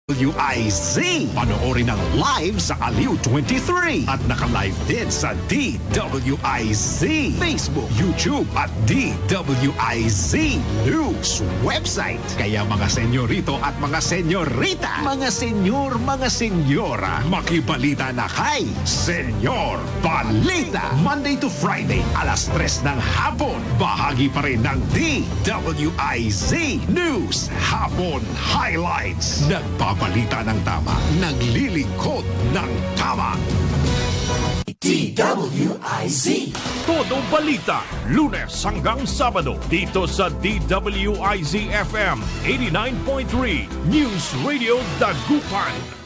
WIZ. Panoorin ang live sa Aliw 23 at naka-live din sa DWIZ Facebook, YouTube at DWIZ News website. Kaya mga senyorito at mga senyorita, mga senyor, mga senyora, makibalita na kay Senyor Balita. Monday to Friday, alas 3 ng hapon. Bahagi pa rin ng DWIZ News Hapon Highlights. Nagbabalita ng tama, naglilingkod ng tama. DWIZ. Todo balita, Lunes hanggang Sabado dito sa DWIZ FM 89.3 News Radio Dagupan.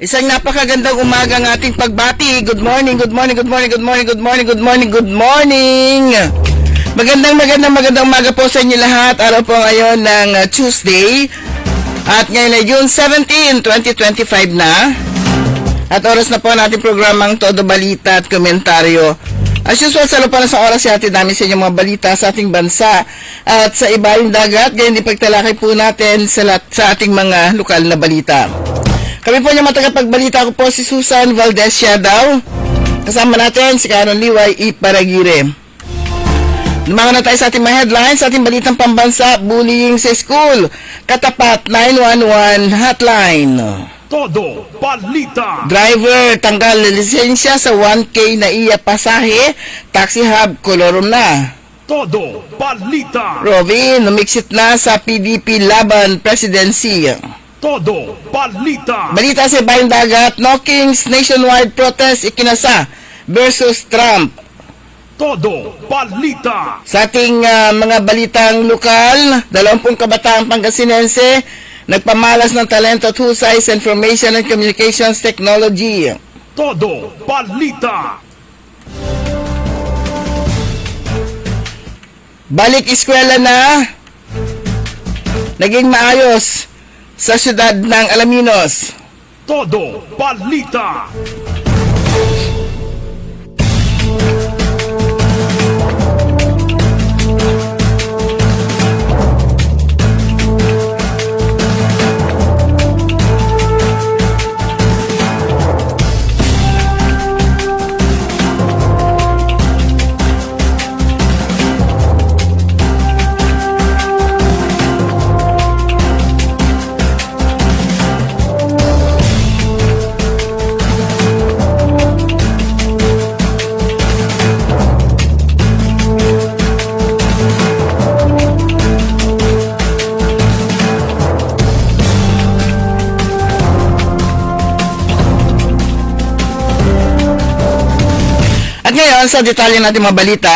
Isang napakagandang umaga ang ating pagbati. Good morning, good morning, good morning, good morning, good morning, good morning, good morning. Magandang umaga po sa inyo lahat. Araw po ngayon ng Tuesday. At ngayon ay June 17, 2025 na. At oras na po ang ating programang Todo Balita at Komentaryo. As usual, sa lupa na sa oras, yati namin sa inyong mga balita sa ating bansa at sa ibaling dagat. Ganyan din pagtalakay po natin sa ating mga lokal na balita. Kami po niya matagapagbalita ko po si Susan Valdez Siadaw. Kasama natin si Caron Liway Iparagire. Lumangan na tayo sa ating mga headlines, sa ating balitang pambansa, bullying sa school, katapat 911 hotline. Todo balita. Driver, tanggal lisensya sa 1K na iya pasahe, taxi hub, kolorom na. Todo balita. Robin, numiksit na sa PDP laban presidency. Todo balita. Balita sa ibayong dagat, Knockings nationwide protest ikinasa versus Trump. Todo balita. Sa ating mga balitang lokal, 20 kabataang Pangasinense nagpamalas ng talento at husay sa Information and Communications Technology. Todo balita. Balik eskwela na, naging maayos sa siyudad ng Alaminos. Todo balita. Ngayon, sa detalye natin mga balita,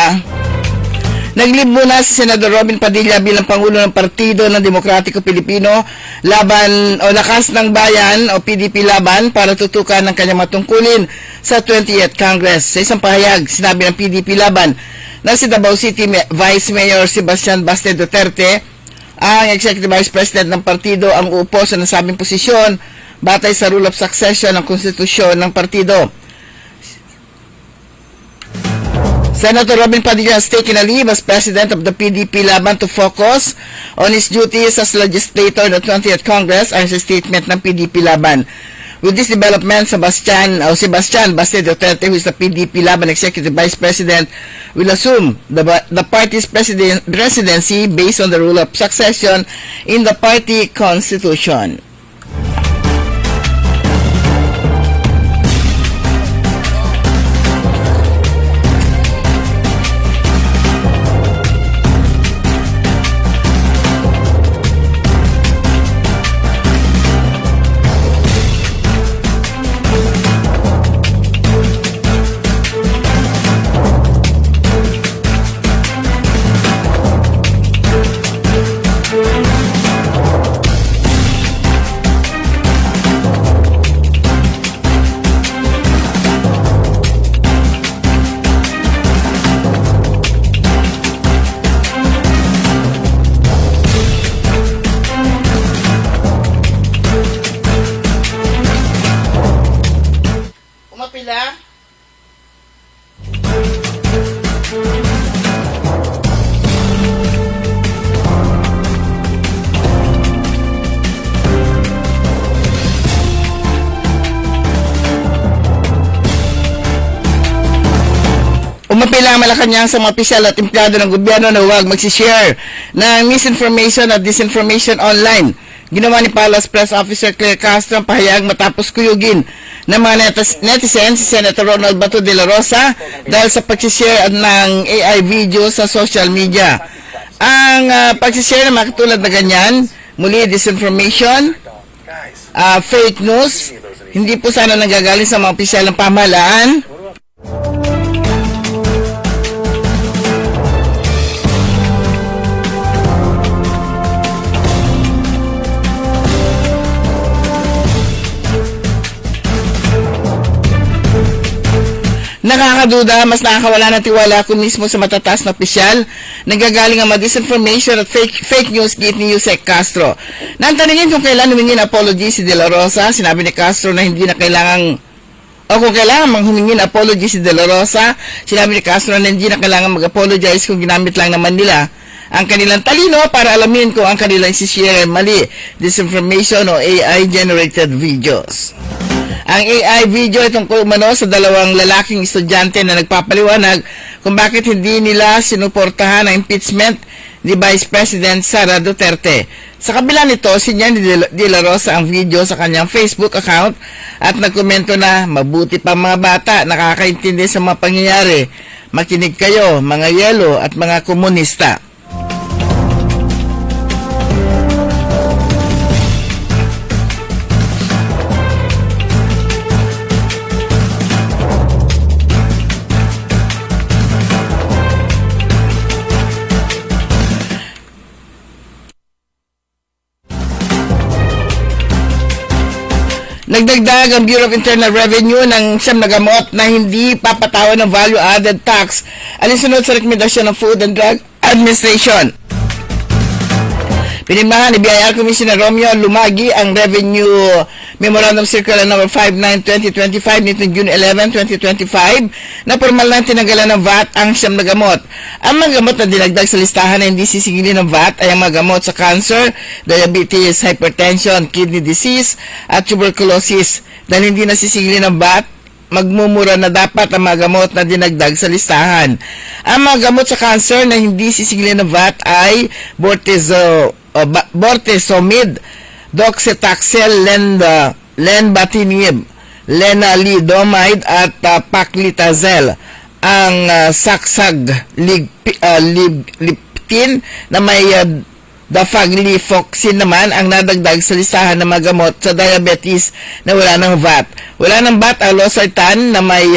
naglibbo na si Senador Robin Padilla bilang Pangulo ng Partido ng Demokratiko Pilipino laban o Lakas ng Bayan o PDP laban para tutukan ng kanyang matungkulin sa 20th Congress. Sa isang pahayag, sinabi ng PDP laban na si Davao City Vice Mayor Sebastian Baste Duterte, ang Executive Vice President ng partido, ang uupo sa nasabing posisyon batay sa rule of succession ng konstitusyon ng partido. Senator Robin Padilla has taken a leave as president of the PDP laban to focus on his duties as legislator in the 20th Congress ayon sa statement ng PDP Laban. With this development, Sebastian Baste Duterte, who is the PDP Laban Executive Vice President, will assume the party's presidency based on the rule of succession in the party constitution. Umapila? Umapila ang Malacanang sa mga opisyal at empleyado ng gobyerno na huwag magsishare ng misinformation at disinformation online. Ginawa ni Palace Press Officer Claire Castro ang pahayag matapos kuyugin ng mga netizens si Senator Ronald Bato de la Rosa dahil sa pag-share ng AI video sa social media. Ang pag-share na mga katulad na ganyan, muli disinformation, fake news, hindi po sana nanggagaling sa mga opisyal ng pamahalaan. Nakakaduda, mas nakakawala ng tiwala kung mismo sa matataas na opisyal nanggagaling ang mga disinformation at fake news gate ni Yusek Castro. Nang tanungin kung kailan humingi ng apology si De La Rosa, sinabi ni Castro na hindi na kailangan kung kailangan humingi ng apology si De La Rosa, sinabi ni Castro na hindi na kailangan mag-apologize kung ginamit lang naman nila ang kanilang talino para alamin kung ang kanilang isishare mali, disinformation o AI-generated videos. Ang AI video ay tungkol umano sa dalawang lalaking estudyante na nagpapaliwanag kung bakit hindi nila sinuportahan ang impeachment ni Vice President Sara Duterte. Sa kabila nito, sinya ni De La Rosa ang video sa kanyang Facebook account at nagkomento na mabuti pa mga bata nakakaintindi sa mga pangyayari. Makinig kayo, mga yelo at mga komunista. Nagdagdag ang Bureau of Internal Revenue ng siyam na gamot na hindi papatawan ng value-added tax alinsunod sa rekomendasyon ng Food and Drug Administration. Pinirmahan ni BIR Commissioner Romeo Lumagi ang Revenue Memorandum Circular No. 59/2025 nitong June 11, 2025 na formal na tinanggalan ng VAT ang siyam na gamot. Ang mga gamot na dinagdag sa listahan na hindi sisigilin ng VAT ay ang mga gamot sa cancer, diabetes, hypertension, kidney disease at tuberculosis. Dahil hindi nasisigilin ng VAT, magmumura na dapat ang mga gamot na dinagdag sa listahan. Ang mga gamot sa cancer na hindi sisigilin ng VAT ay bortezomib, docetaxel, lenvatinib, lenalidomide at paclitaxel. Ang saxagliptin na may dapagliflozin naman ang nadagdag sa listahan ng mga gamot sa diabetes na wala ng VAT. Wala ng VAT ang losartan na may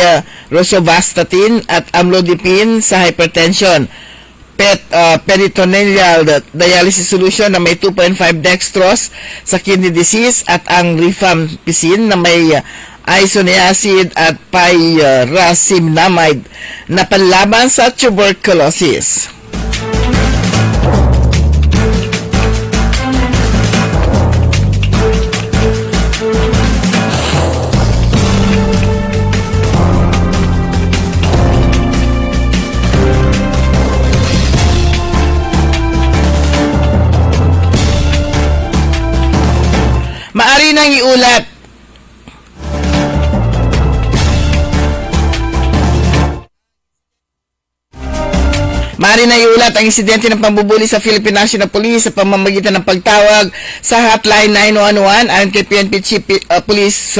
rosuvastatin at amlodipine sa hypertension. Peritoneal dialysis solution na may 2.5 dextrose sa kidney disease at ang rifampicin na may isoniazid at pyrazinamide na panlaban sa tuberculosis. nang iulat. Maaari na iulat ang insidente ng pambubuli sa Philippine National Police sa pamamagitan ng pagtawag sa hotline 911 ayon kay PNP Chief Police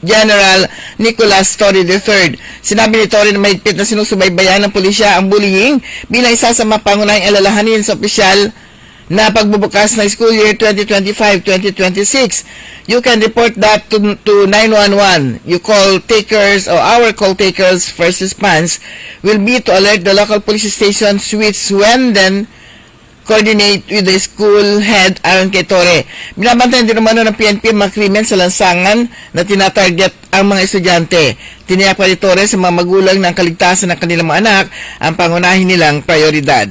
General Nicolas Torre III. Sinabi ni Torre na mahigpit na sinusubaybayan ng pulisya ang bullying bilang isa sa mapangunahing alalahanin sa opisyal na pagbubukas ng school year 2025-2026. You can report that to 911. You call takers or our call takers first response will be to alert the local police stations which when then coordinate with the school head ayon kay Torre. Binabantayan din naman ng PNP mga krimen sa lansangan na tinatarget ang mga estudyante. Tiniyak pa ni Torre sa mga magulang ng kaligtasan ng kanilang mga anak ang pangunahin nilang prioridad.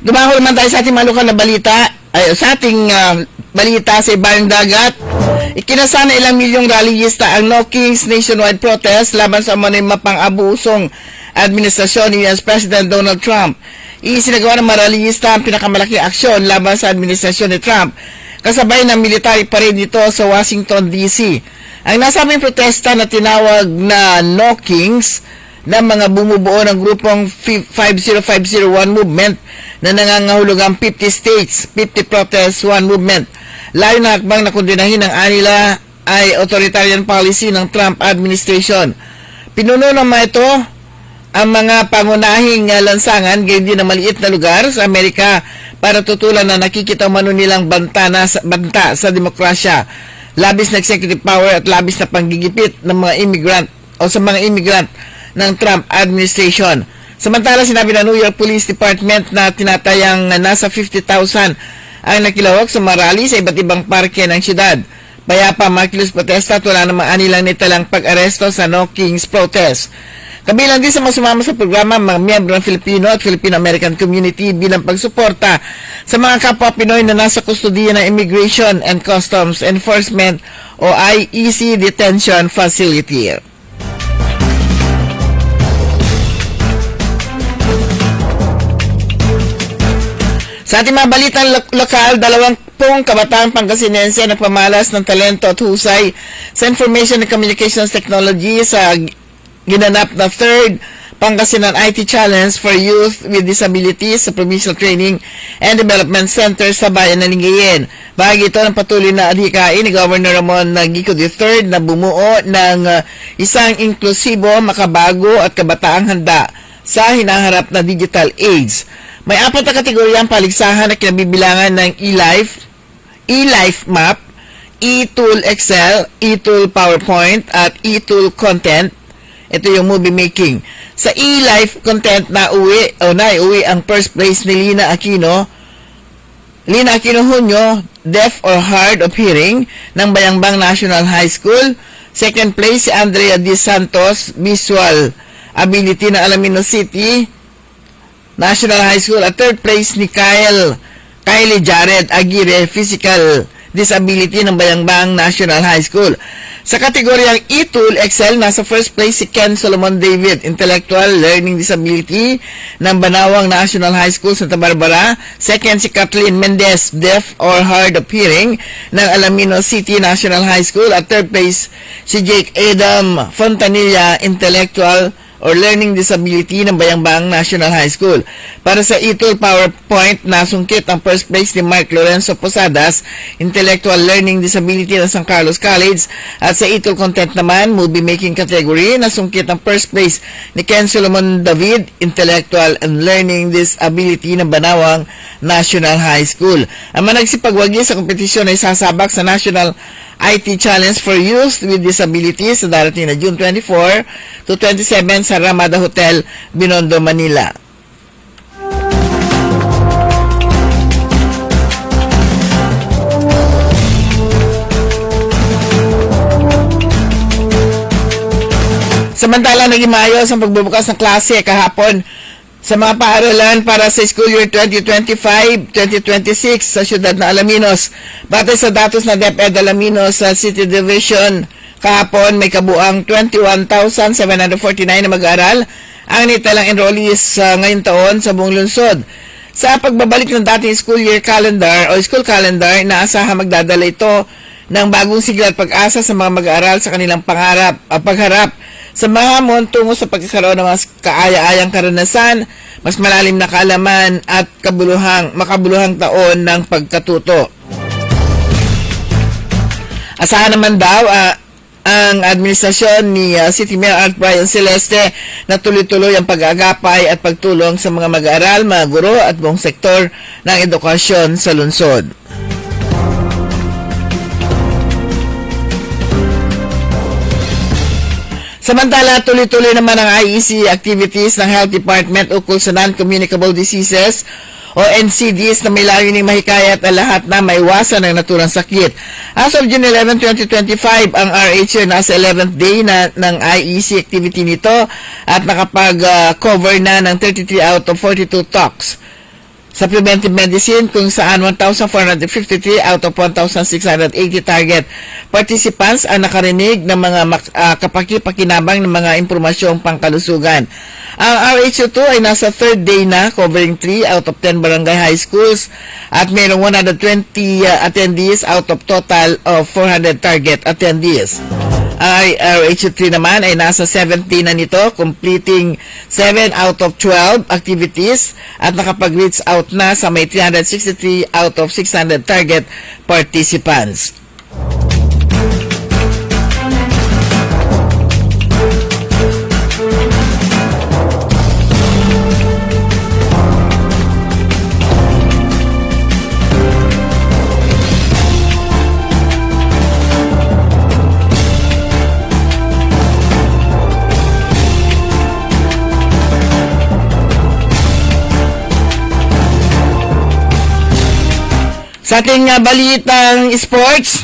Dumako naman tayo sa ating mga lokal na balita, balita sa ibayong dagat. Ikinasa na ilang milyong rallyista ang No Kings nationwide protest laban sa umano'y mapang-abusong administrasyon ni US President Donald Trump. Isinagawa ng mga rallyista ang pinakamalaking aksyon laban sa administrasyon ni Trump, kasabay ng military parade nito sa Washington, D.C. Ang nasabing protesta na tinawag na No Kings ng mga bumubuo ng grupong 50501 movement na nangangahulugang 50 states, 50 protests, 1 movement. Layo na hakbang na kondinahin ng anila ay authoritarian policy ng Trump administration. Pinuno naman ito ang mga pangunahing lansangan gayon din na maliit na lugar sa Amerika para tutulan na nakikita umano nilang banta sa demokrasya, labis na executive power at labis na panggigipit ng mga immigrant o sa mga immigrant ng Trump administration. Samantala, sinabi ng New York Police Department na tinatayang nasa 50,000 ang nakilahok sa marali sa iba't ibang parke ng syudad. Payapa makilos protesta at wala namang anilang nitalang pag-aresto sa No Kings protest. Kabilang din sa mga sumama sa programa mga miyembro ng Filipino at Filipino-American community bilang pagsuporta sa mga kapwa Pinoy na nasa kustudiya ng Immigration and Customs Enforcement o IEC Detention Facility. Sa ating mga balitang lokal, 20 kabataang Pangasinense na pamalas ng talento at husay sa Information and Communications Technology sa ginanap na 3rd Pangasinan IT Challenge for Youth with Disabilities sa Provincial Training and Development Center sa Bayan ng Lingayen. Bahagi ito ng patuloy na adhikain ni Governor Ramon Gico III na bumuo ng isang inklusibo, makabago at kabataang handa sa hinaharap na digital age. May 4 na kategorya ang paligsahan na kinabibilangan ng e-life map, e-tool Excel, e-tool PowerPoint, at e-tool content. Ito yung movie making. Sa e-life content naiuwi ang first place ni Lina Aquino Hunyo, deaf or hard of hearing ng Bayangbang National High School. Second place si Andrea D. Santos, visual ability ng Alamino City National High School. At third place ni Kylie Jared Aguirre, physical disability ng Bayangbang National High School. Sa kategoryang e-tool Excel, nasa first place si Ken Solomon David, intellectual learning disability ng Banawang National High School, Santa Barbara. Second si Kathleen Mendez, deaf or hard of hearing ng Alamino City National High School. At third place si Jake Adam Fontanilla, intellectual or learning disability ng Bayangbang National High School. Para sa e-tool PowerPoint, nasungkit ang first place ni Mark Lorenzo Posadas, intellectual learning disability ng San Carlos College. At sa e-tool content naman, movie making category, nasungkit ang first place ni Ken Solomon David, intellectual and learning disability ng Banawang National High School. Ang managsipagwagi sa kompetisyon ay sasabak sa National IT Challenge for Youth with Disabilities sa darating na June 24 to 27 sa Ramada Hotel, Binondo, Manila. Samantala, naging maayos ang pagbubukas ng klase kahapon sa mga paaralan para sa school year 2025-2026 sa siyudad ng Alaminos. Batay sa datos na DepEd Alaminos sa City Division, kahapon may kabuang 21,749 na mag-aaral ang nitalang enrollees ngayong taon sa buong lungsod. Sa pagbabalik ng dating school year calendar o school calendar, inaasahan magdadala ito ng bagong sigla at pag-asa sa mga mag-aaral sa kanilang pagharap sa mga hamon tungo sa pagkakaroon ng mas kaaya-ayang karanasan, mas malalim na kaalaman at makabuluhang taon ng pagkatuto. Asahan naman daw ang administrasyon ni City Mayor Art Brian Celeste na tuloy-tuloy ang pag-aagapay at pagtulong sa mga mag-aaral, mga guro at buong sektor ng edukasyon sa lungsod. Samantala, tuloy-tuloy naman ang IEC activities ng Health Department ukol sa non-communicable diseases o NCDs na may layuning mahikayat ang lahat na maiwasan ang naturang sakit. As of June 11, 2025, ang RH nasa 11th day ng IEC activity nito at nakapag-cover na ng 33 out of 42 talks sa preventive medicine kung saan 1,453 out of 1,680 target participants ang nakarinig ng mga kapaki-pakinabang ng mga impormasyong pangkalusugan. Ang RHO2 ay nasa third day na, covering 3 out of 10 barangay high schools at mayroong 120 attendees out of total of 400 target attendees. Ang RH3 naman ay nasa 17 na nito, completing 7 out of 12 activities at nakapag-reach out na sa may 363 out of 600 target participants. Sa ating balitang sports,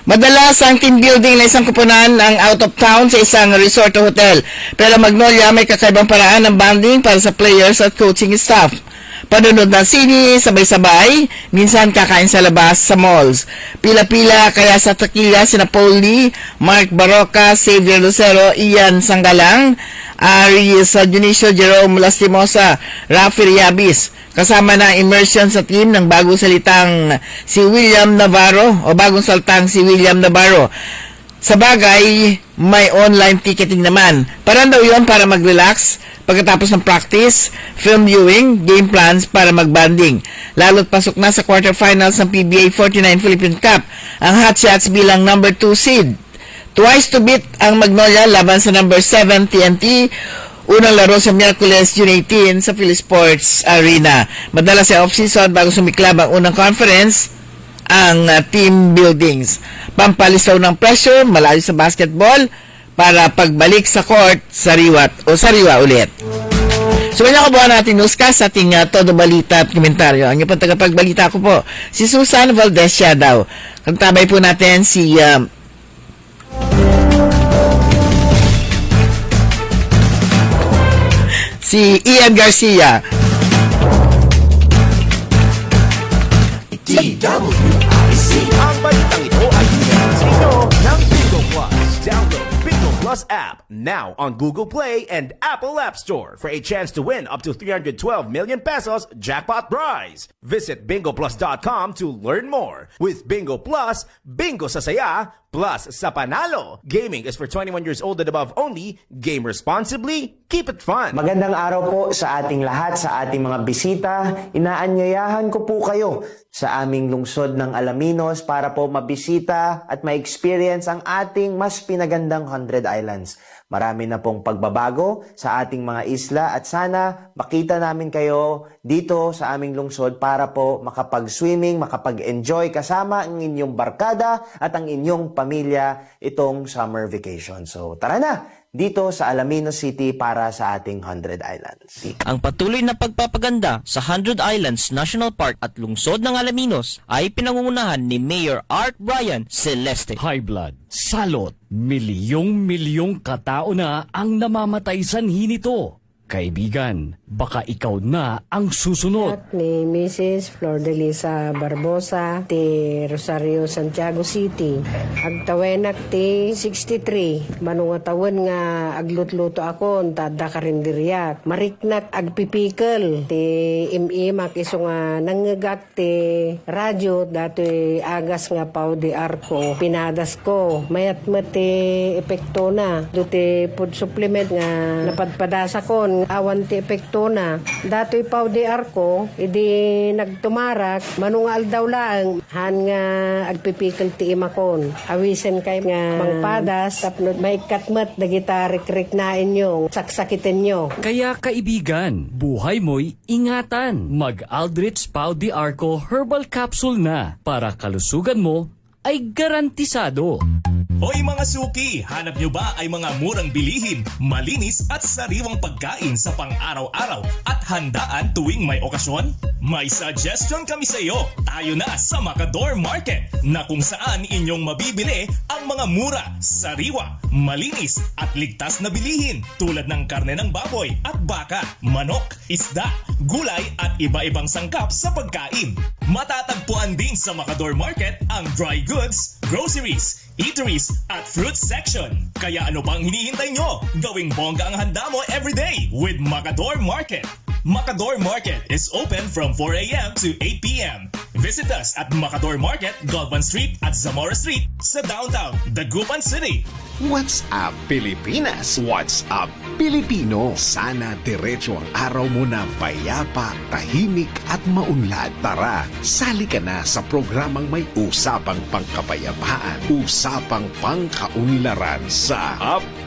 madalas ang team building na isang kupunan ang out of town sa isang resort o hotel. Pero Magnolia may kakaibang paraan ng bonding para sa players at coaching staff. Panunod ng sini, sabay-sabay, minsan kakain sa labas sa malls. Pila-pila kaya sa Tequila sina Paul Lee, Mark Baroca, Xavier Lucero, Ian Sangalang, Aries Dionisio, Jerome Lastimosa, Rafi Riabis. Kasama na immersion sa team ng bagong saltang si William Navarro. Sa bagay, may online ticketing naman. Parang daw yun para mag-relax pagkatapos ng practice, film viewing, game plans para mag-banding. Lalo't pasok na sa quarterfinals ng PBA 49 Philippine Cup ang Hotshots bilang number 2 seed. Twice to beat ang Magnolia laban sa number 7 TNT. Unang laro sa Miyerkules, June 18 sa Philisports Arena. Madalas sa off-season bago sumiklab ang unang conference ang team buildings. Pampalisaw ng pressure, malayo sa basketball para pagbalik sa court, sariwa ulit. So, kanya kabuhan natin newscast sa ating Todo Balita at Komentaryo. Ang iyong tagapagbalita ko po, si Susan Valdez daw. Kantabay po natin si Ian Garcia. DWIC. Ang balitang ito ay hinihintay sa inyo ng Bingo Plus. Download Bingo Plus app now on Google Play and Apple App Store for a chance to win up to 312 million pesos jackpot prize. Visit bingoplus.com to learn more. With Bingo Plus, bingo sa saya, plus sa panalo. Gaming is for 21 years old and above only. Game responsibly. Keep it fun. Magandang araw po sa ating lahat, sa ating mga bisita. Inaanyayahan ko po kayo sa aming lungsod ng Alaminos para po mabisita at ma-experience ang ating mas pinagandang 100 Islands. Marami na pong pagbabago sa ating mga isla at sana makita namin kayo dito sa aming lungsod para po makapag-swimming, makapag-enjoy kasama ang inyong barkada at ang inyong pamilya itong summer vacation. So tara na! dito sa Alaminos City para sa ating 100 Islands. Ang patuloy na pagpapaganda sa 100 Islands National Park at lungsod ng Alaminos ay pinangungunahan ni Mayor Art Brian Celeste. High blood, salot, milyong-milyong katao na ang namamatay sanhi nito. Kaibigan, baka ikaw na ang susunod. Ni Mrs. Flor de Lisa Barbosa, ti Rosario, Santiago City. Agtawenak ti 63. Manungatawan nga aglutluto ako, tada karinderyak. Mariknak agpipikal, ti imimak iso nga nangagak ti radyo, dati agas nga pao di arko. Pinadas ko, mayat ti epekto na. Duti food supplement nga napadpadasa ko, awan ti epekto na. Dato'y pao di arko, idi nagtumarak, manungal daw lang, han nga agpipikal ti imakon. Awisen kay nga mangpadas, tapnod may katmat, dagita rik-rik na inyo, saksakitin nyo. Kaya kaibigan, buhay mo'y ingatan. Mag-Aldrich Pau de Arco Herbal Capsule na para kalusugan mo ay garantisado. Hoy mga suki, hanap nyo ba ay mga murang bilihin, malinis at sariwang pagkain sa pang-araw-araw at handaan tuwing may okasyon? May suggestion kami sa iyo. Tayo na sa Macador Market na kung saan inyong mabibili ang mga mura, sariwa, malinis at ligtas na bilihin tulad ng karne ng baboy at baka, manok, isda, gulay at iba-ibang sangkap sa pagkain. Matatagpuan din sa Macador Market ang dry goods, groceries, eateries at fruit section. Kaya ano pang hinihintay nyo? Gawing bongga ang handa mo everyday with Macador Market. Macador Market is open from 4 a.m. to 8 p.m. Visit us at Macador Market, Galvan Street at Zamora Street sa downtown, Dagupan City. What's up, Pilipinas? What's up, Pilipino? Sana diretso ang araw mo na payapa, tahimik at maunlad. Tara, sali ka na sa programang may usapang pangkapayapaan, usapang pangkaunlaran sa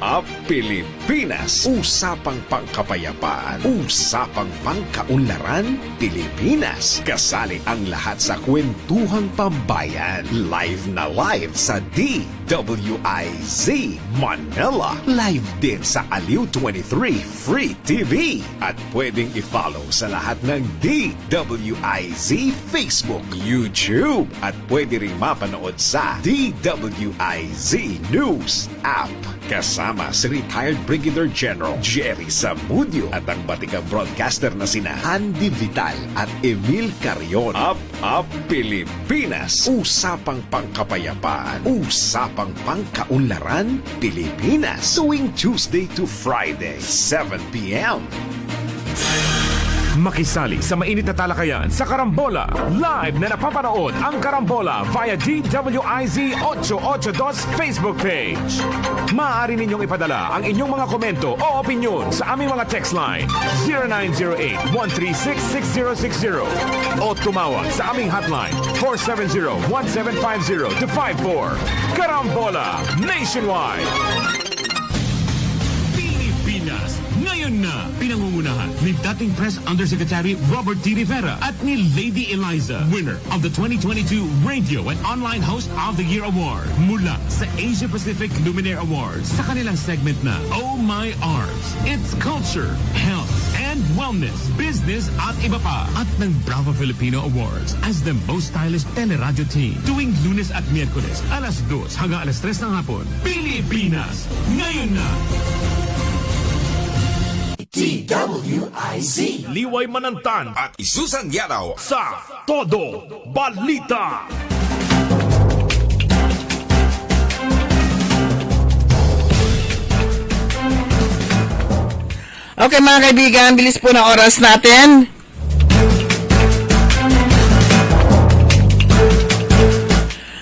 Up Pilipinas. Usapang pangkapayapaan, usapang pangkaunlaran Pilipinas. Kasali ang lahat sa kwentuhang pambayan. Live na live sa DWIZ Manila. Live din sa Aliw 23 Free TV. At pwedeng i-follow sa lahat ng DWIZ Facebook, YouTube. At pwede rin mapanood sa DWIZ News app. Kasama si retired Brigadier General Jerry Zamudio at ang batikang broadcaster na sina Andy Vital at Emil Carion. Up Pilipinas. Usapang pangkapayapaan. Usapang pangkaunlaran Pilipinas. Tuwing Tuesday to Friday, 7 p.m. Makisali sa mainit na talakayan sa Karambola. Live na napapanood ang Karambola via DWIZ 882 Facebook page. Maaari ninyong ipadala ang inyong mga komento o opinyon sa aming mga text line 0908-136-6060 o tumawag sa aming hotline 470-1750-54. Karambola Nationwide. Pilipinas, ngayon na pinangungunahan ni dating Press Undersecretary Robert T. Rivera at ni Lady Eliza, winner of the 2022 Radio and Online Host of the Year Award mula sa Asia Pacific Luminaire Awards sa kanilang segment na Oh My Arms. It's culture, health, and wellness, business at iba pa. At ng Bravo Filipino Awards as the most stylish teleradyo team tuwing Lunes at Miyerkules alas 2 hanggang alas 3 ng hapon. Pilipinas, ngayon na! DWIZ. Liway Manantan At Isusan Yaraw sa Todo Balita. Okay mga kaibigan, bilis po na oras natin.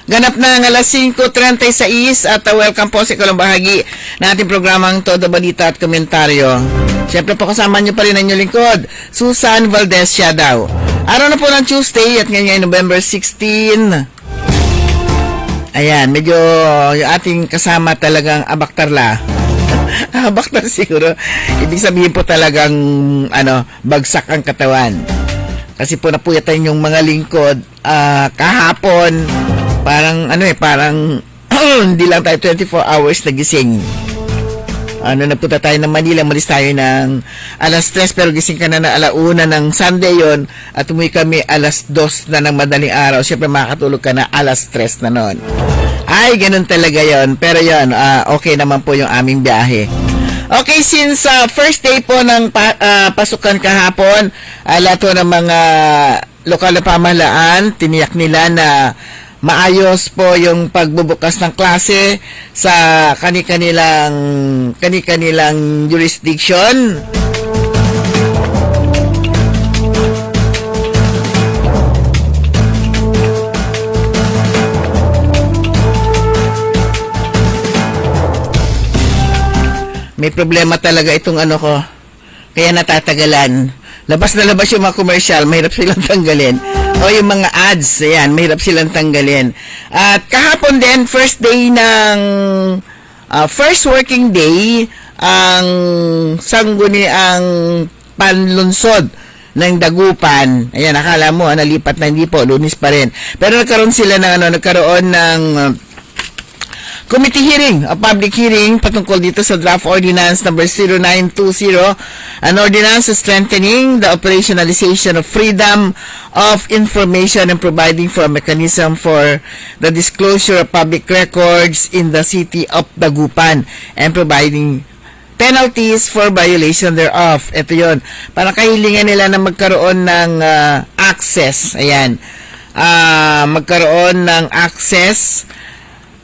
Ganap na ang alas 5:36 at welcome po sa ikaw bahagi na ating programang Todo Balita at Komentaryo. Siyempre po kasama niyo pa rin ang inyong lingkod, Susan Valdez Siadaw. Araw na po ng Tuesday at ngayon ay November 16. Ayan, medyo yung ating kasama talagang abaktarla. Abaktar siguro. Ibig sabihin po talagang bagsak ang katawan. Kasi po napuyatan yung mga lingkod kahapon. Parang parang hindi lang tayo 24 hours nagising. Napunta tayo ng Manila, malis tayo ng alas 3, pero gising ka na na alauna ng Sunday yon at umuwi kami alas 2 na ng madaling araw. Siyempre makakatulog ka na alas 3 na noon. Ay, ganun talaga yon. Pero yon, okay naman po yung aming biyahe. Okay, since first day po ng pasukan kahapon, lahat po ng mga lokal na pamahalaan, tiniyak nila na maayos po yung pagbubukas ng klase sa kani-kanilang jurisdiction. May problema talaga itong ano ko. Kaya natatagalan. Labas na labas yung mga commercial, mahirap silang tanggalin. O yung mga ads, ayan, mahirap silang tanggalin. At kahapon din, first working day, ang sangguniang panlunsod ng Dagupan. Ayan, akala mo, nalipat na, hindi po, Lunes pa rin. Pero nagkaroon ng committee hearing, a public hearing patungkol dito sa draft ordinance number 0920, an ordinance strengthening the operationalization of freedom of information and providing for a mechanism for the disclosure of public records in the city of Dagupan and providing penalties for violation thereof. Ito yun. Parang kahilingan nila na magkaroon ng access. Ayan. Magkaroon ng access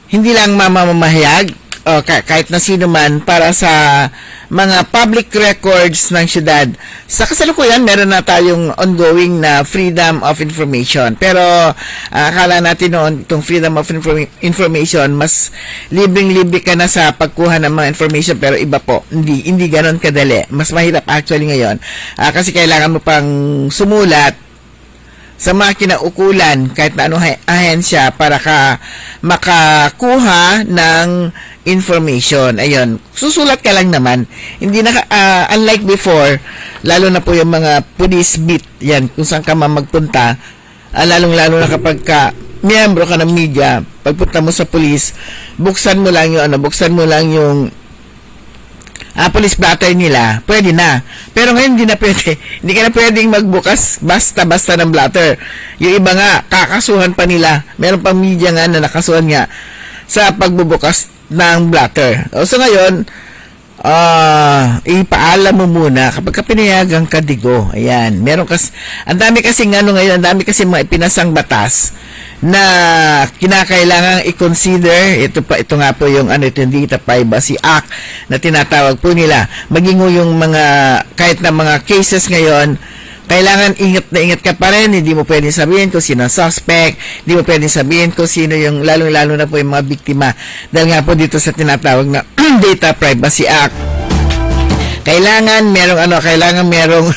hindi lang mamamahayag o kahit na sino man para sa mga public records ng syudad. Sa kasalukuyan, meron na tayong ongoing na freedom of information. Pero akala natin noon, itong freedom of information, mas libreng-libre ka na sa pagkuha ng mga information. Pero iba po, hindi ganon kadali. Mas mahirap actually ngayon. Kasi kailangan mo pang sumulat sa mga kinaukulan kahit na anong ahensya para ka makakuha ng information. Ayun, susulat ka lang naman. Hindi na unlike before, lalo na po yung mga police beat, yan, kung saan ka magpunta, lalong-lalo na kapag miyembro ka ng media, pagpunta mo sa police, buksan mo lang yung police blatter nila, pwede na. Pero ngayon hindi na pwede. Hindi ka na pwedeng magbukas basta-basta ng blatter. Yung iba nga, kakasuhan pa nila. Meron pang media nga na nakasuhan nga sa pagbubukas ng blatter. So ngayon, ipaalam mo muna kapag pinayagang kadigo. Ayan. Ang dami kasing ngayon, ang dami kasing mga ipinasang batas na kinakailangang i-consider. Ito nga po yung Data Privacy Act na tinatawag po nila. Maging yung mga kahit na mga cases ngayon, kailangan ingat na ingat ka pa rin. Hindi mo pwedeng sabihin kung sino ang suspect, hindi mo pwedeng sabihin kung sino yung lalong-lalo na po yung mga biktima. Dahil nga po dito sa tinatawag na Data Privacy Act. Kailangan merong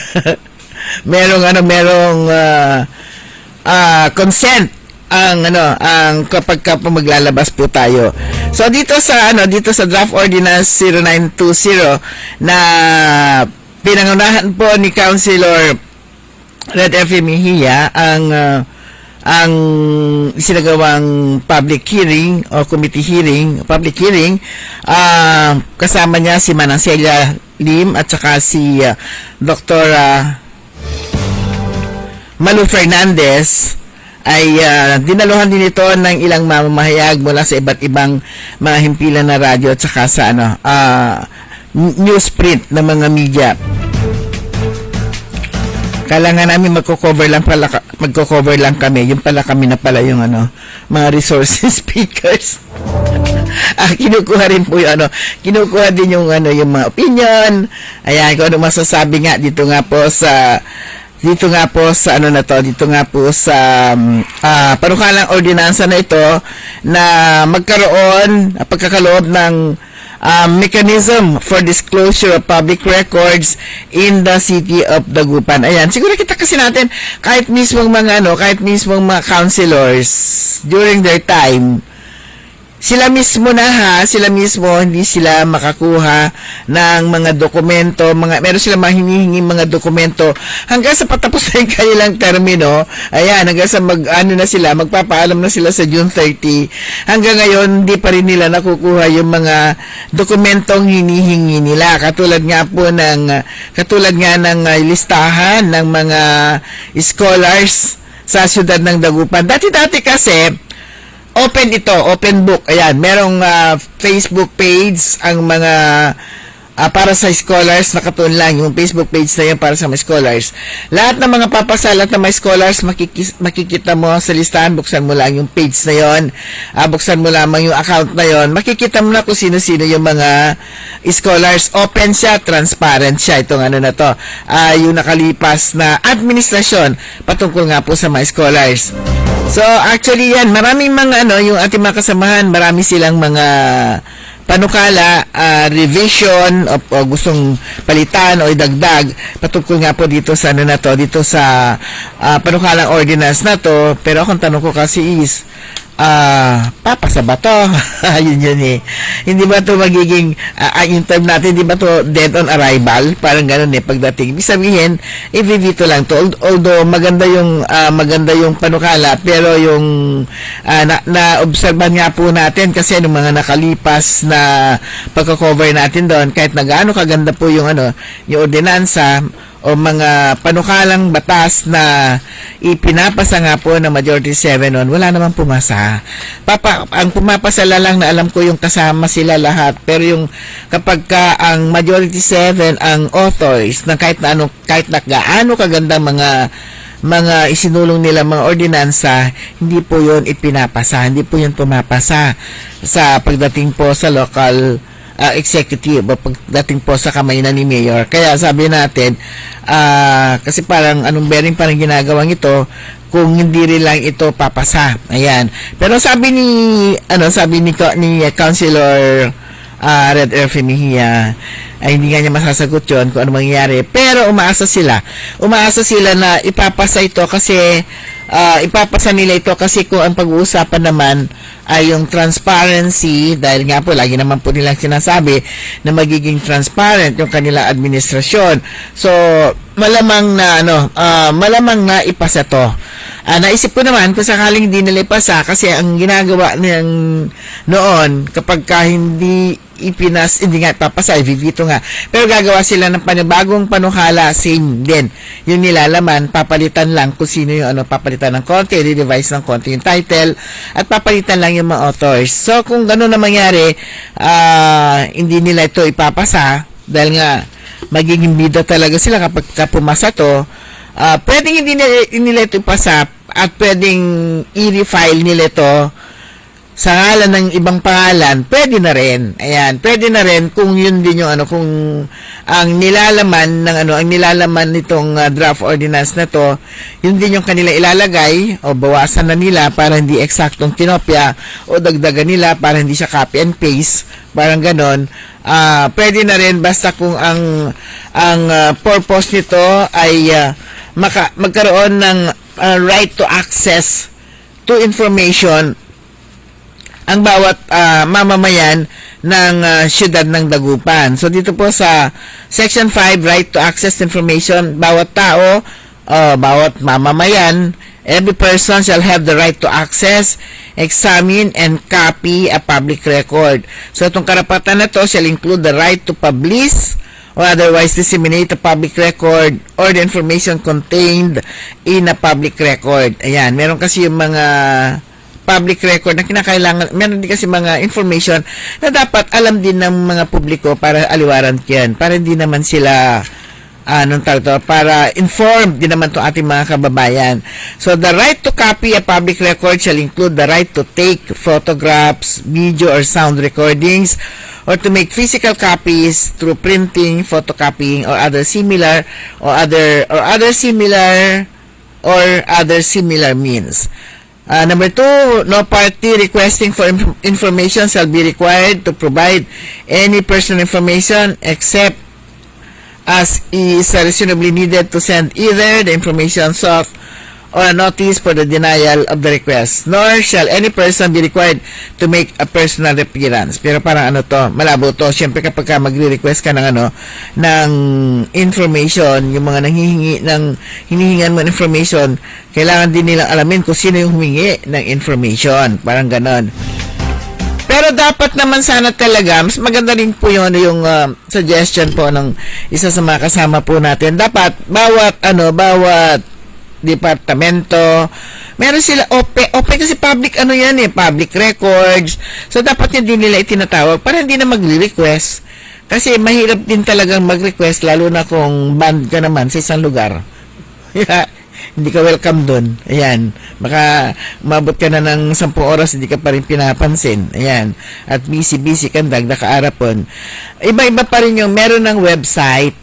consent ang kapag maglalabas po tayo. So dito sa draft ordinance 0920 na pinangunahan po ni Councilor Red F. Mejia ang sinagawang public hearing o committee hearing, public hearing, kasama niya si Manang Celia Lim at saka si Dr. Malu Fernandez, ay dinaluhan din ito ng ilang mamamahayag mula sa iba't ibang mga himpilan na radyo at saka sa newsprint ng mga media. Kailangan namin magko-cover lang kami. Yung pala kami na pala yung mga resources speakers. Kinukuha rin po yung kinukuha din yung mga opinion. Ayan, kung ano masasabi nga dito nga po sa panukalang ordinansa na ito na magkaroon pagkakaloob ng mechanism for disclosure of public records in the city of Dagupan. Ayan, siguro kita kasi natin kahit mismong mga councilors during their time sila mismo hindi sila makakuha ng mga dokumento, meron sila mahinihingi mga dokumento hanggang sa patapos na yung kanilang termino. Ayan, hanggang sa magpapaalam na sila sa June 30. Hanggang ngayon, hindi pa rin nila nakukuha yung mga dokumentong hinihingi nila. Katulad nga ng listahan ng mga scholars sa siyudad ng Dagupan. Dati kasi, open book. Ayan, merong Facebook page ang mga para sa scholars, nakatuon lang yung Facebook page na yan para sa mga scholars. Lahat ng mga papasa, lahat ng mga scholars, makikita mo sa listahan, buksan mo lang yung page na yon, buksan mo lamang yung account na yon, makikita mo na kung sino-sino yung mga scholars. Open siya, transparent siya, itong na to, yung nakalipas na administrasyon patungkol nga po sa mga scholars. So, actually yan, maraming mga yung ating mga kasamahan, marami silang mga panukala, revision o gustong palitan o idagdag patungkol nga po dito sa dito sa panukalang ordinance na to. Pero akong tanong ko kasi is, papasa ba to? yun eh. Hindi ba to magiging, yung term natin, hindi ba to dead on arrival? Parang ganun pagdating. Ibig sabihin, i-veto lang to. Although, maganda yung panukala, pero yung, na-obserban nga po natin kasi ng mga nakalipas na pagka-cover natin doon, kahit na gaano kaganda po yung yung ordinansa, o mga panukalang batas na ipinapasa nga po ng Majority 7 noon, wala namang pumasa. Ang pumapasa lang na alam ko yung kasama sila lahat, pero yung kapag ang Majority 7 ang authors na kahit na gaano kaganda mga isinulong nila mga ordinansa, hindi po yun ipinapasa, hindi po yun pumapasa sa pagdating po sa local executive o pagdating po sa kamay na ni Mayor. Kaya sabi natin, kasi parang parang ginagawang ito kung hindi rin lang ito papasa. Ayan. Pero sabi ni Councilor Red Earth Mejia, ay hindi nga niya masasagot yun kung ano mangyayari. Pero umaasa sila na ipapasa ito kasi ipapasa nila ito kasi kung ang pag-uusapan naman ay yung transparency, dahil nga po lagi naman po nilang sinasabi na magiging transparent yung kanilang administrasyon. So malamang na ipasa to. Naisip ko naman kung sakaling hindi nila ipasa, kasi ang ginagawa nilang noon kapag hindi hindi nga papasa, i-veto nga. Pero gagawa sila ng panibagong panukala, same din. Yung nilalaman, papalitan lang kung sino yung papalitan ng konti, re-revise ng konti yung title, at papalitan lang yung mga authors. So, kung gano'n na mangyari, hindi nila ito ipapasa, dahil nga, magiging bida talaga sila kapag pumasa to, pwedeng hindi nila ito ipasa, at pwedeng i-refile nila ito sa ngalan ng ibang pangalan, pwede na rin. Ayan, pwede na rin kung yun din yung kung ang nilalaman nitong draft ordinance na to, yun din yung kanila ilalagay o bawasan na nila para hindi eksaktong kinopya o dagdagan nila para hindi siya copy and paste, parang ganon. Pwede na rin basta kung ang purpose nito ay magkaroon ng right to access to information ang bawat mamamayan ng siyudad ng Dagupan. So dito po sa Section 5, Right to Access Information, bawat tao, bawat mamamayan, every person shall have the right to access, examine, and copy a public record. So itong karapatan na to shall include the right to publish or otherwise disseminate a public record or the information contained in a public record. Ayan, meron kasi yung mga public record na kinakailangan, meron din kasi mga information na dapat alam din ng mga publiko para aliwaran yan, para hindi naman sila para informed din naman to ating mga kababayan. So the right to copy a public record shall include the right to take photographs, video or sound recordings, or to make physical copies through printing, photocopying, or other similar means. Number 2, no party requesting for information shall be required to provide any personal information except as is reasonably needed to send either the information sought or a notice for the denial of the request, nor shall any person be required to make a personal appearance. Pero parang ano to, malabo to. Siyempre kapag ka magre-request ka ng ng information, yung mga hinihingan mo ng information, kailangan din nilang alamin kung sino yung humingi ng information. Parang ganon. Pero dapat naman sana talaga, mas maganda rin po yung suggestion po ng isa sa mga kasama po natin. Dapat bawat departamento, meron sila OPE kasi public public records. So dapat hindi nila itinatawag para hindi na magre-request. Kasi mahirap din talagang mag-request lalo na kung banned ka naman sa isang lugar. Hindi ka welcome doon. Ayan. Baka umabot ka na ng 10 oras, hindi ka pa rin pinapansin. Ayan. At busy ka, nakaarapon. Iba-iba pa rin yung meron ng website.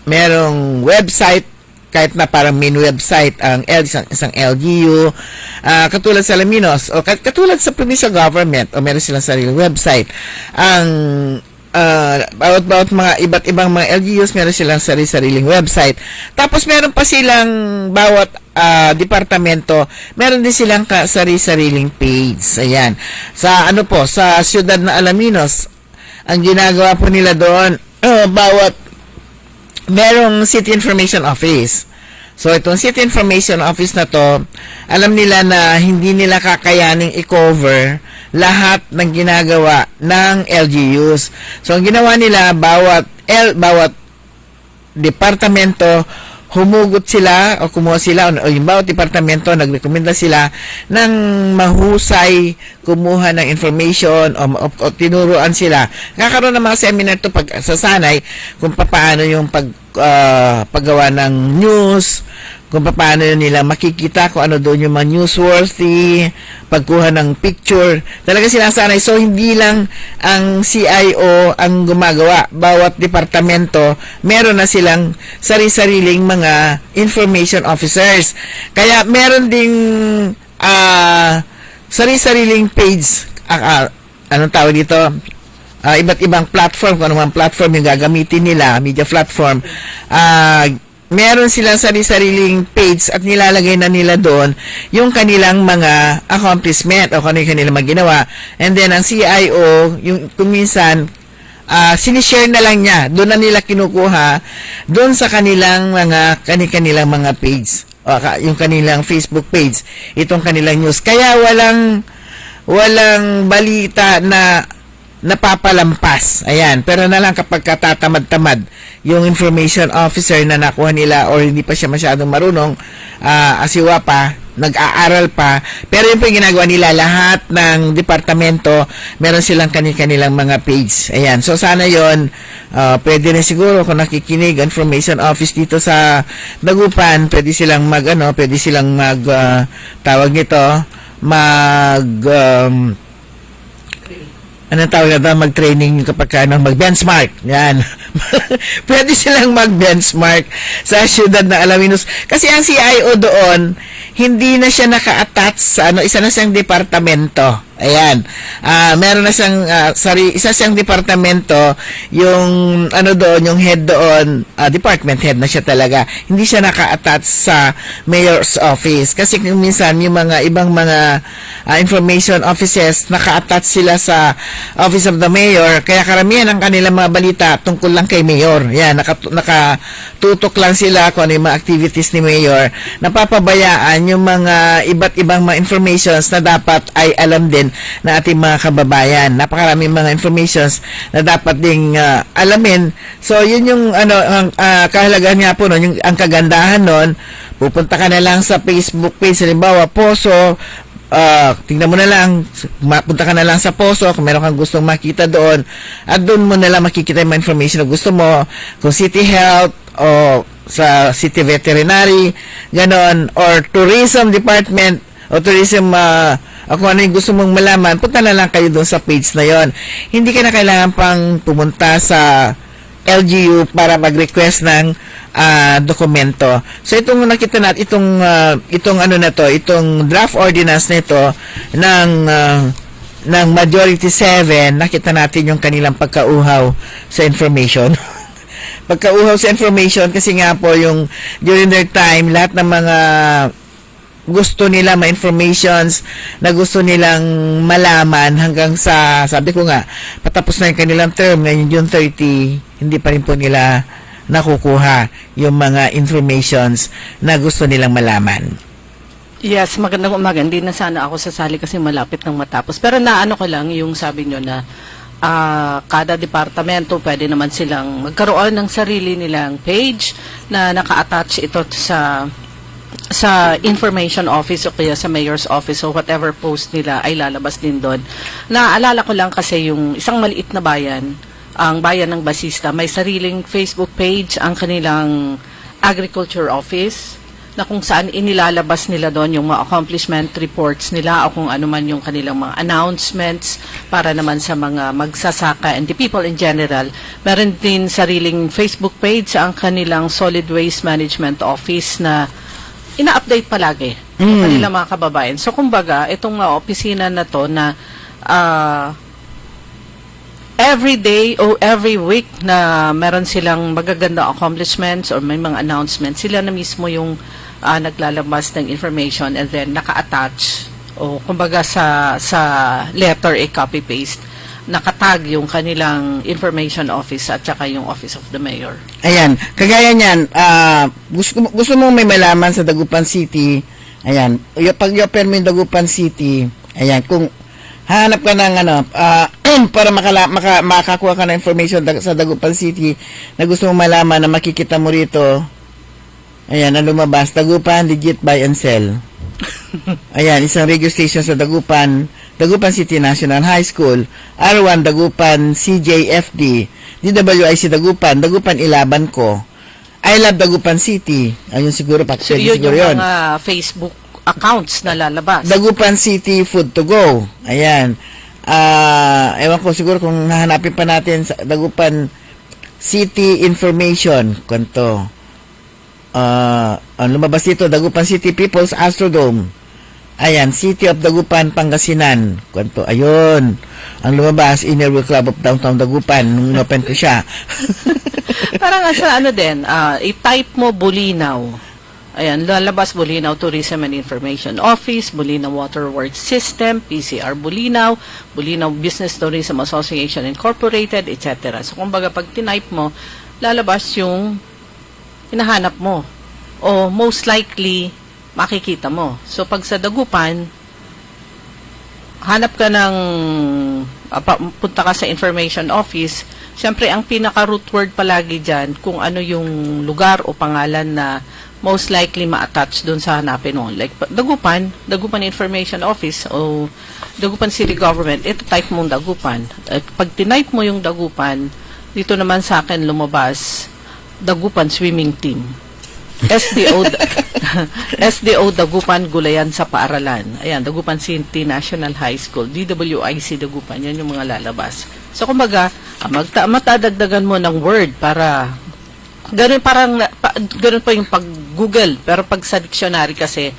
Merong website, kahit na parang main website, ang isang LGU, katulad sa Alaminos, o katulad sa provincial government, o meron silang sariling website. Ang bawat mga iba't ibang mga LGUs meron silang sariling website. Tapos meron pa silang bawat departamento, meron din silang sariling page. Ayan. Sa sa siyudad na Alaminos, ang ginagawa po nila doon, bawat merong City Information Office. So, itong City Information Office na to, alam nila na hindi nila kakayaning i-cover lahat ng ginagawa ng LGUs. So, ang ginawa nila, bawat departamento, humugot sila o kumuha sila o yung bawat departamento nagrekomenda sila ng mahusay kumuha ng information o tinuruan sila. Kakaroon ng mga seminar to pagsasanay kung paano yung paggawa ng news, kung paano nila makikita kung ano doon yung mga newsworthy, pagkuha ng picture. Talaga sinasanay. So, hindi lang ang CIO ang gumagawa. Bawat departamento, meron na silang sari-sariling mga information officers. Kaya, meron ding sari-sariling page. Anong tawag dito? Iba't ibang platform, kung anong platform yung gagamitin nila, media platform, meron silang sariling page at nilalagay na nila doon yung kanilang mga accomplishment o kung ano yung kanilang maginawa. And then, ang CIO, yung kuminsan, sinishare na lang niya. Doon na nila kinukuha doon sa kanilang kanilang mga page. O, yung kanilang Facebook page. Itong kanilang news. Kaya walang balita na napapalampas. Ayan. Pero na lang kapag katatamad-tamad yung information officer na nakuha nila or hindi pa siya masyadong marunong, asiwa pa, nag-aaral pa, pero yun po yung ginagawa nila, lahat ng departamento, meron silang kanilang mga page. Ayan. So, sana yun, pwede na siguro kung nakikinig information office dito sa Dagupan, pwede silang tawag nito, anong tawag na mag-training kapag mag-benchmark. Yan. Pwede silang mag-benchmark sa siyudad na Alaminos. Kasi ang CIO doon, hindi na siya naka-attach sa isa na siyang departamento. Ayan. Meron na siyang isa siyang departamento, yung yung head doon, department head na siya talaga. Hindi siya naka-attach sa mayor's office. Kasi minsan yung mga ibang mga information offices naka-attach sila sa office of the mayor, kaya karamihan ng kanilang mga balita tungkol lang kay mayor. Yan, nakatutok lang sila kung ano yung mga activities ni mayor. Napapabayaan yung mga iba't ibang mga informations na dapat ay alam din na ating mga kababayan. Napakaraming mga informations na dapat ding alamin. So, yun yung ang kahalagahan nga po nun, ang kagandahan nun, pupunta ka na lang sa Facebook page, halimbawa, Poso, tingnan mo na lang, punta ka na lang sa Poso kung meron kang gustong makita doon, at doon mo na lang makikita yung mga information na gusto mo, kung City Health o sa City Veterinary, ganon, or Tourism Department o Tourism kung ano yung gusto mong malaman, punta na lang kayo doon sa page na yon. Hindi ka na kailangan pang pumunta sa LGU para mag-request ng dokumento. So itong nakita natin, itong draft ordinance nito ng Majority 7, nakita natin yung kanilang pagkauhaw sa information. Pagkauhaw sa information kasi nga po yung during their time, lahat ng mga gusto nila ma-informations na gusto nilang malaman hanggang sa, sabi ko nga, patapos na yung kanilang term, ngayon June 30, hindi pa rin po nila nakukuha yung mga informations na gusto nilang malaman. Yes, magandang umaga. Hindi na sana ako sasali kasi malapit nang matapos. Pero naano ko lang yung sabi nyo na kada departamento pwede naman silang magkaroon ng sarili nilang page na naka-attach ito sa information office o kaya sa mayor's office o whatever post nila ay lalabas din doon. Naalala ko lang kasi yung isang maliit na bayan, ang bayan ng Basista, may sariling Facebook page ang kanilang agriculture office na kung saan inilalabas nila doon yung mga accomplishment reports nila o kung ano man yung kanilang mga announcements para naman sa mga magsasaka and the people in general. Meron din sariling Facebook page ang kanilang Solid Waste Management Office na ina-update palagi ng kanilang mga kababayan. So kumbaga, itong opisina na to na every day o every week na meron silang magaganda accomplishments or may mga announcements, sila na mismo yung naglalabas ng information and then naka-attach o kumbaga sa letter copy-paste nakatag yung kanilang information office at saka yung office of the mayor. Ayan, kagaya niyan, gusto mong may malaman sa Dagupan City, ayan, pag i-open mo yung Dagupan City, ayan, kung hanap ka ng para makakuha ka ng information sa Dagupan City na gusto mong malaman na makikita mo rito, ayan, na lumabas, Dagupan, legit buy and sell. Ayan, isang radio station sa Dagupan City National High School, R1 Dagupan CJFD, DWIC Dagupan Ilaban ko, I love Dagupan City. Ayun siguro, so yun siguro yung mga Facebook accounts na lalabas. Dagupan City Food to Go. Ayan. Ewan ko siguro kung hahanapin pa natin sa Dagupan City Information. Kanto. Ang lumabas dito, Dagupan City People's Astrodome. Ayan, City of Dagupan, Pangasinan. Kanto. Ayun. Ang lumabas, Inner Wheel Club of Downtown Dagupan. Nung open ko siya. Parang sa din, i-type mo Bulinaw. Ayan, lalabas Bulinaw Tourism and Information Office, Bulinaw Water Works System, PCR Bulinaw, Bulinaw Business Tourism Association Incorporated, etc. So, kumbaga, pag tinype mo, lalabas yung hinahanap mo. O most likely, makikita mo. So, pag sa Dagupan, hanap ka ng, punta ka sa Information Office, siyempre, ang pinaka-root word palagi dyan, kung ano yung lugar o pangalan na most likely ma-attach doon sa hanapin mo. Like, Dagupan Information Office o Dagupan City Government, ito type mong Dagupan. At pag tinype mo yung Dagupan, dito naman sa akin lumabas, Dagupan Swimming Team. SDO Dagupan Gulayan sa Paaralan. Ayan, Dagupan City National High School, DWIC Dagupan. Yan yung mga lalabas. So, kumbaga, matadagdagan mo ng word para ganun pa yung pag-Google. Pero pag sa dictionary kasi,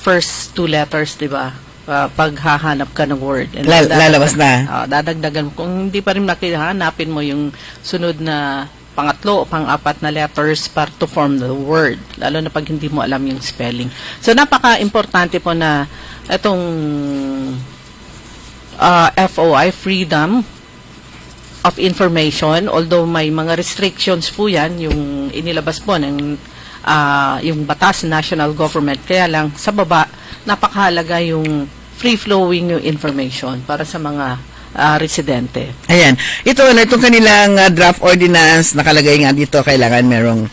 first two letters, di ba? Pag hahanap ka ng word. And lalabas na. Dadagdagan mo. Kung hindi pa rin hanapin mo yung sunod na pangatlo o pang-apat na letters para to form the word. Lalo na pag hindi mo alam yung spelling. So, napaka-importante po na itong FOI, Freedom of Information, although may mga restrictions po yan, yung inilabas po ng yung batas national government. Kaya lang, sa baba, napakahalaga yung free-flowing yung information para sa mga residente. Ayan. Itong kanilang draft ordinance, nakalagay nga dito, kailangan merong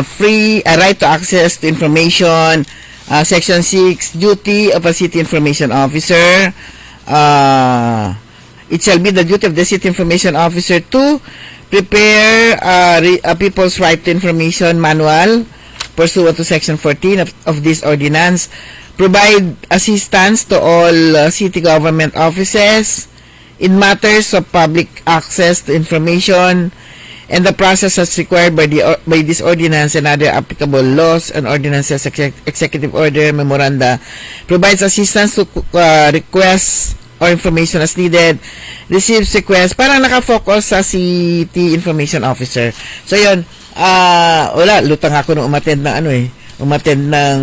free right to access to information, Section 6, duty of a city information officer. It shall be the duty of the city information officer to prepare a people's right to information manual pursuant to Section 14 of this ordinance, provide assistance to all city government offices in matters of public access to information and the process as required by this ordinance and other applicable laws and ordinances, executive order, memoranda, provides assistance to requests or information as needed, receives requests, parang nakafocus sa city information officer. So yun, lutang ako nung umattend ng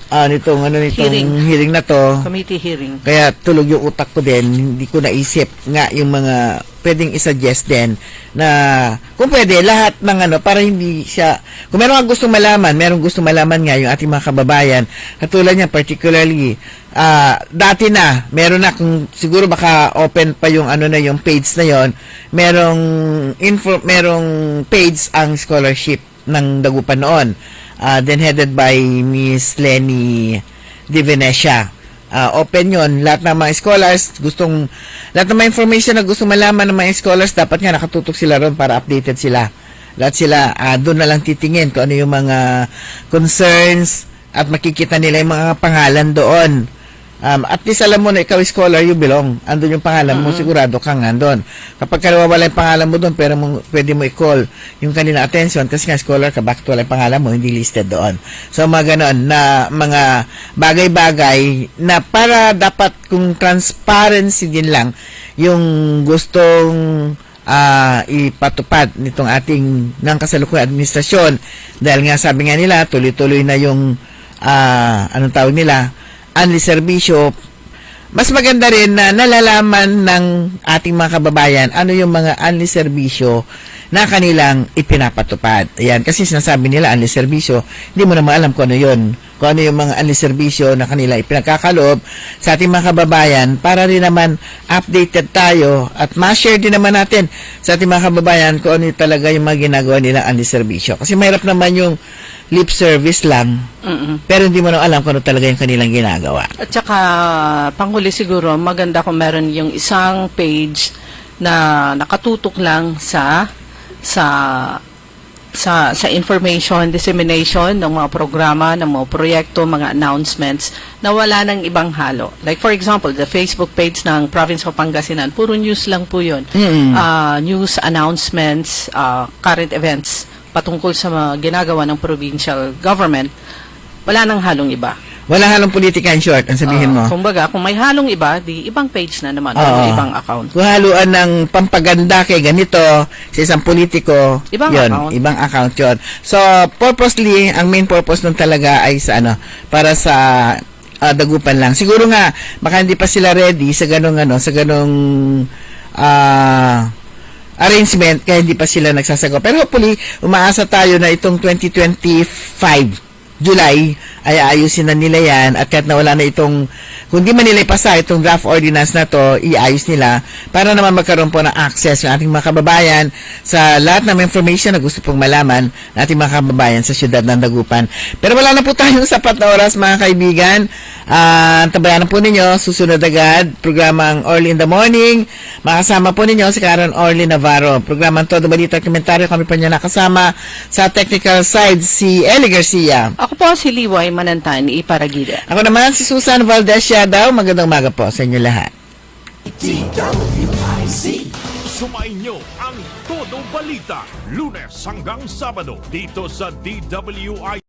nitong hearing na to. Committee hearing. Kaya tulog yung utak ko din, hindi ko naisip nga yung mga pwedeng isuggest din na kung pwede lahat ng para hindi siya, kung meron kang gustong malaman nga yung ating mga kababayan, katulad niya particularly dati na meron na, kung siguro baka open pa yung yung page na yon, merong page ang scholarship ng Dagupan noon, then headed by Miss Lenny Di Venecia. Open yon, lahat ng mga scholars lahat ng mga information na gusto malaman ng mga scholars, dapat nga nakatutok sila ron para updated sila. Lahat sila doon na lang titingin kung ano yung mga concerns at makikita nila yung mga pangalan doon. At least alam mo na ikaw scholar, you belong. Andun yung pangalan mo, sigurado kang andun. Kapag nawawala yung pangalan mo doon, pero pwede mo i-call yung kanilang attention kasi nga scholar ka, bakit wala yung pangalan mo, hindi listed doon. So mga ganon na mga bagay-bagay na para dapat kung transparency din lang yung gustong ipatupad nitong ating ng kasalukuyang administrasyon, dahil nga sabi nga nila tuloy-tuloy na yung anong tawag nila, unli serbisyo. Mas maganda rin na nalalaman ng ating mga kababayan ano yung mga unli serbisyo na kanilang ipinapatupad. Ayan, kasi sinasabi nila unli serbisyo, hindi mo naman alam kung ano yun, kung ano yung mga unli serbisyo na kanila ipinagkakaloob sa ating mga kababayan, para rin naman updated tayo at ma-share din naman natin sa ating mga kababayan kung ano talaga yung mga ginagawa nilang unli serbisyo. Kasi mahirap naman yung lip service lang, pero hindi mo na alam kung ano talaga yung kanilang ginagawa. At saka, panghuli siguro, maganda kung meron yung isang page na nakatutok lang sa information dissemination ng mga programa, ng mga proyekto, mga announcements na wala ng ibang halo. Like for example, the Facebook page ng Province of Pangasinan, puro news lang po yun. News, announcements, current events patungkol sa mga ginagawa ng provincial government, wala nang halong iba. Wala halong politika in short, ang sabihin mo. Kumbaga, kung may halong iba, di ibang page na naman, o ibang account. Kung haluan ng pampaganda kay ganito sa isang politiko, ibang account yun. So, purposely, ang main purpose nun talaga ay sa para sa Dagupan lang. Siguro nga, baka hindi pa sila ready sa ganong arrangement, kaya hindi pa sila nagsasagawa. Pero hopefully, umaasa tayo na itong 2025 July ay ayusin na nila yan, at kahit nawala na itong, kung di man nila ipasa itong draft ordinance na to, iayos nila para naman magkaroon po ng access yung ating mga kababayan sa lahat ng information na gusto pong malaman ng ating mga kababayan sa siyudad ng Dagupan. Pero wala na po tayong sapat na oras, mga kaibigan. Tabayan po ninyo, susunod agad programang Early in the Morning. Makasama po ninyo si Karen Orly Navarro. Programang Todo Balita at Komentaryo, kami pa niya nakasama sa technical side si Eli Garcia. Ako po si Liway Manantani Iparagida. Ako naman si Susan Valdez Yadaw. Magandang umaga po sa inyo lahat. Sumain nyo ang Todo Balita, Lunes hanggang Sabado dito sa DWI.